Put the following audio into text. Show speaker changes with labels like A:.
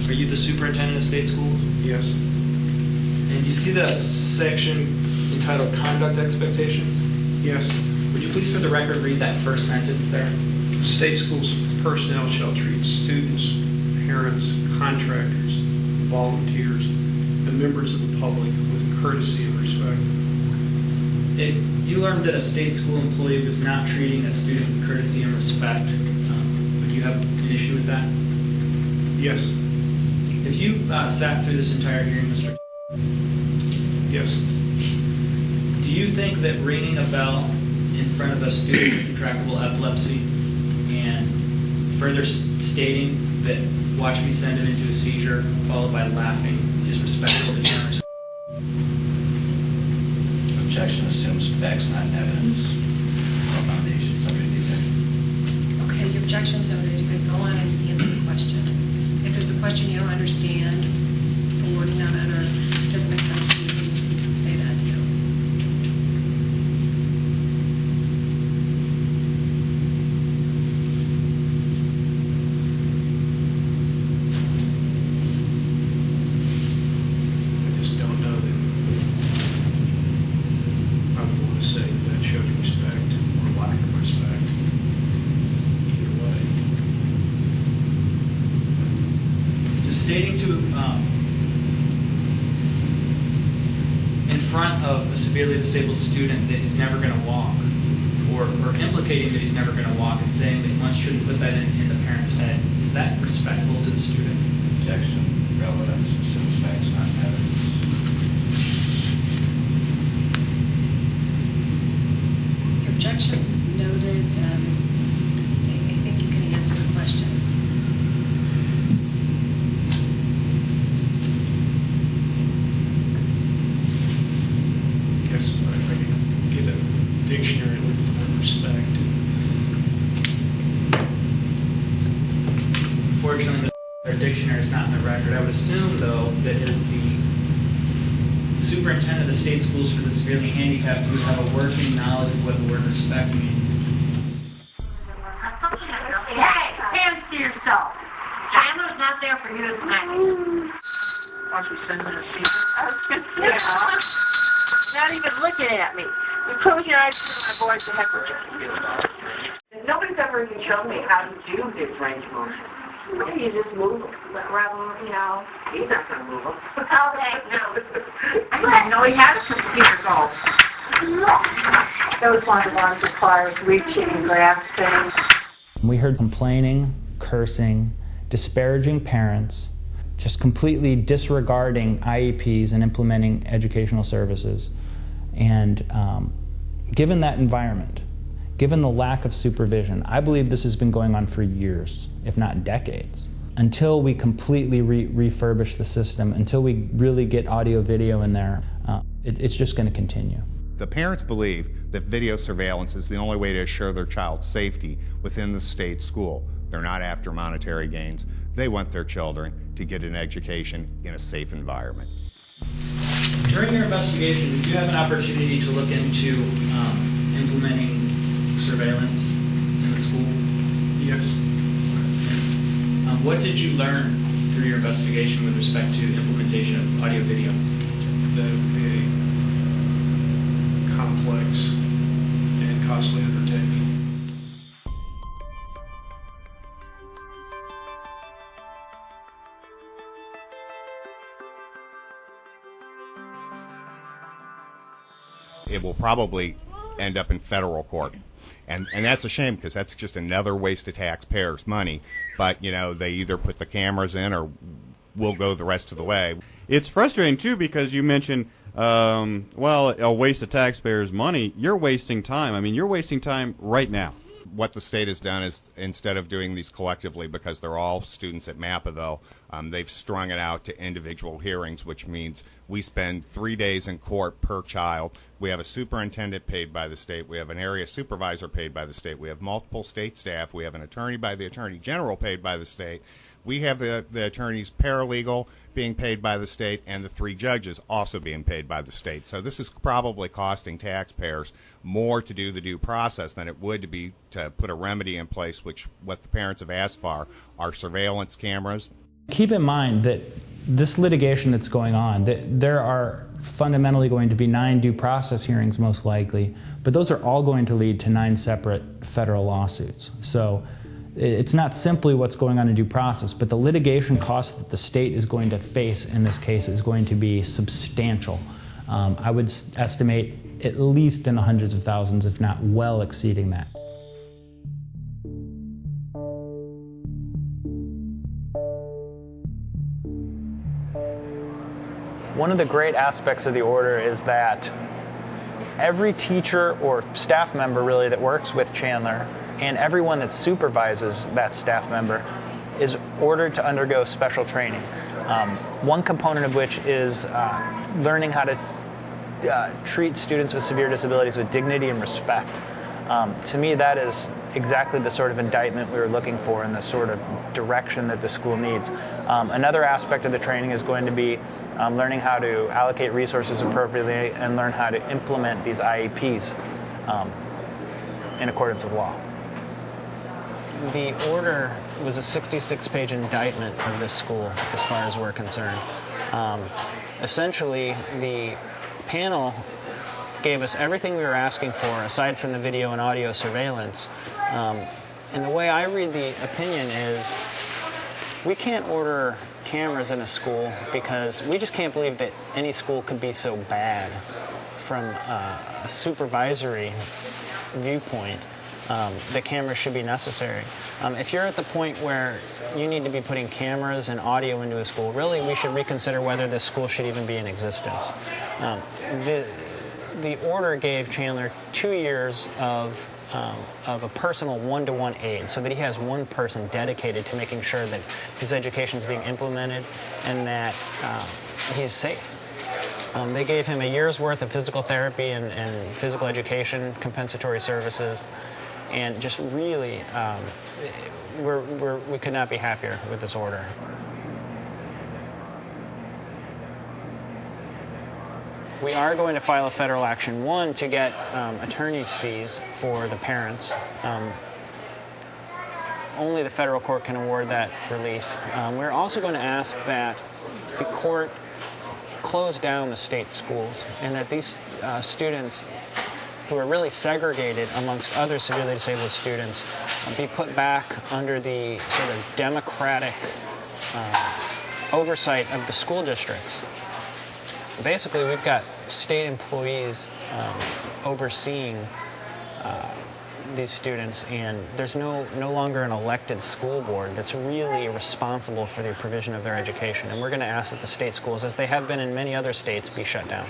A: Are you the superintendent of state schools?
B: Yes.
A: And you see that section entitled Conduct Expectations?
B: Yes.
A: Would you please, for the record, read that first sentence there?
B: State schools personnel shall treat students, parents, contractors, volunteers, and members of the public with courtesy and respect.
A: If you learned that a state school employee was not treating a student with courtesy and respect, would you have an issue with that?
B: Yes.
A: If you sat through this entire hearing, Mr.
B: Yes.
A: Do you think that ringing a bell in front of a student with intractable epilepsy and further stating that watch me send him into a seizure followed by laughing is respectful to generous?
C: Objection assumes facts, not evidence. No foundation. Somebody do that.
D: Okay, your objection's noted. You can go on and answer the question. If there's a question you don't understand, the wording of it, or it doesn't make sense to you, you can say that too.
B: I just don't know that I would want to say that showed respect or lack of respect. Either way.
A: Just stating to, in front of a severely disabled student that he's never going to walk, or implicating that he's never going to walk and saying that one shouldn't put that in the parent's head, is that respectful to the student?
C: Objection. Relevance assumes facts, not evidence.
D: Your objection's noted. I think you can answer the question.
B: Guess if I could get a dictionary with the word respect.
A: Unfortunately, our dictionary is not in the record. I would assume, though, that as the superintendent of the state schools for the severely handicapped, you would have a working knowledge of what the word respect means.
E: Hey, hands to yourself. Chandler's not there for you to smack. Why don't you send him a seat? Yeah. Not even looking at me. You close your eyes to my voice, the heck with you. Nobody's ever even shown me how to do this range motion. Maybe you just move them. Rather, you know, he's not going to move them. Okay, no. I didn't know he had a computer goal. Those ones requires reaching and grasping.
A: We heard complaining, cursing, disparaging parents, just completely disregarding IEPs and implementing educational services. And given that environment, given the lack of supervision, I believe this has been going on for years, if not decades, until we completely refurbish the system, until we really get audio video in there. It's just going to continue.
F: The parents believe that video surveillance is the only way to assure their child's safety within the state school. They're not after monetary gains. They want their children to get an education in a safe environment.
A: During your investigation, did you have an opportunity to look into implementing surveillance in the school?
B: Yes.
A: And, what did you learn through your investigation with respect to implementation of audio video?
B: That it would be a complex and costly undertaking.
F: It will probably end up in federal court. And that's a shame, because that's just another waste of taxpayers' money. But, you know, they either put the cameras in or we'll go the rest of the way.
G: It's frustrating, too, because you mentioned, well, a waste of taxpayers' money. You're wasting time. I mean, you're wasting time right now.
F: What the state has done is, instead of doing these collectively, because they're all students at MAPA, though, they've strung it out to individual hearings, which means we spend 3 days in court per child. We have a superintendent paid by the state. We have an area supervisor paid by the state. We have multiple state staff. We have an attorney by the Attorney General paid by the state. We have the attorney's paralegal being paid by the state, and the 3 judges also being paid by the state. So this is probably costing taxpayers more to do the due process than it would to put a remedy in place, which what the parents have asked for are surveillance cameras.
A: Keep in mind that this litigation that's going on, that there are fundamentally going to be 9 due process hearings most likely, but those are all going to lead to 9 separate federal lawsuits. So it's not simply what's going on in due process, but the litigation cost that the state is going to face in this case is going to be substantial. I would estimate at least in the hundreds of thousands, if not well exceeding that. One of the great aspects of the order is that every teacher or staff member really that works with Chandler and everyone that supervises that staff member is ordered to undergo special training. One component of which is learning how to treat students with severe disabilities with dignity and respect. To me, that is exactly the sort of indictment we were looking for and the sort of direction that the school needs. Another aspect of the training is going to be learning how to allocate resources appropriately and learn how to implement these IEPs in accordance with law. The order was a 66-page indictment of this school as far as we're concerned. Essentially, the panel gave us everything we were asking for aside from the video and audio surveillance. And the way I read the opinion is we can't order cameras in a school because we just can't believe that any school could be so bad from a supervisory viewpoint that cameras should be necessary. If you're at the point where you need to be putting cameras and audio into a school, really we should reconsider whether this school should even be in existence. The order gave Chandler 2 years of a personal one-to-one aid so that he has one person dedicated to making sure that his education is being implemented and that he's safe. They gave him a year's worth of physical therapy and physical education, compensatory services, and just really, we could not be happier with this order. We are going to file a federal action, one, to get attorney's fees for the parents. Only the federal court can award that relief. We're also going to ask that the court close down the state schools and that these students who are really segregated amongst other severely disabled students be put back under the sort of democratic oversight of the school districts. Basically, we've got state employees overseeing these students, and there's no longer an elected school board that's really responsible for the provision of their education. And we're going to ask that the state schools, as they have been in many other states, be shut down.